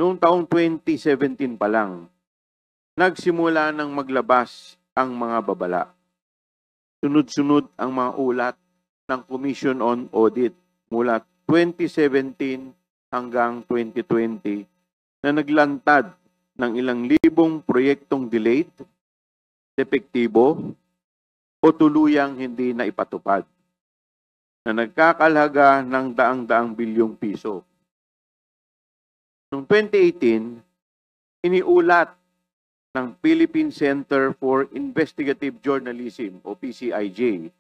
Noong taong 2017 pa lang, nagsimula ng maglabas ang mga babala. Sunod-sunod ang mga ulat ng Commission on Audit mula 2017 hanggang 2020 na naglantad ng ilang libong proyektong delayed, depektibo, o tuluyang hindi na ipatupad na nagkakalaga ng daang-daang bilyong piso. Noong 2018, iniulat ng Philippine Center for Investigative Journalism o PCIJ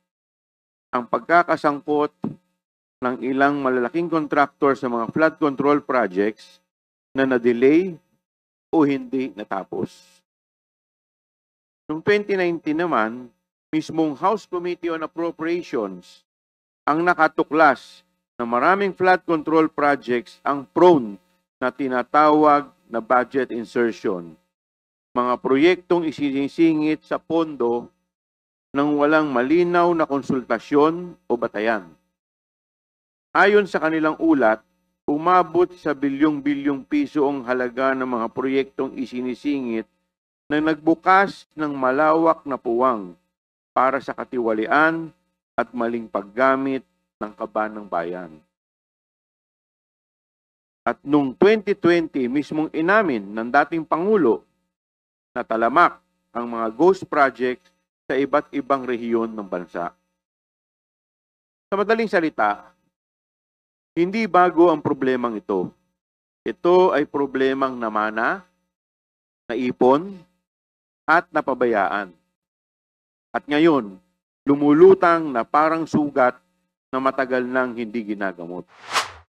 ang pagkakasangkot ng ilang malalaking contractor sa mga flood control projects na na-delay o hindi natapos. Noong 2019 naman, mismong House Committee on Appropriations ang nakatuklas na maraming flood control projects ang prone na tinatawag na budget insertion. Mga proyektong isinisingit sa pondo nang walang malinaw na konsultasyon o batayan. Ayon sa kanilang ulat, umabot sa bilyong-bilyong piso ang halaga ng mga proyektong isinisingit na nagbukas ng malawak na puwang para sa katiwalian at maling paggamit ng kaban ng bayan. At noong 2020, mismong inamin ng dating Pangulo na talamak ang mga ghost projects sa iba't ibang rehiyon ng bansa. Sa madaling salita, hindi bago ang problemang ito. Ito ay problemang namana, naipon, at napabayaan. At ngayon, lumulutang na parang sugat na matagal nang hindi ginagamot.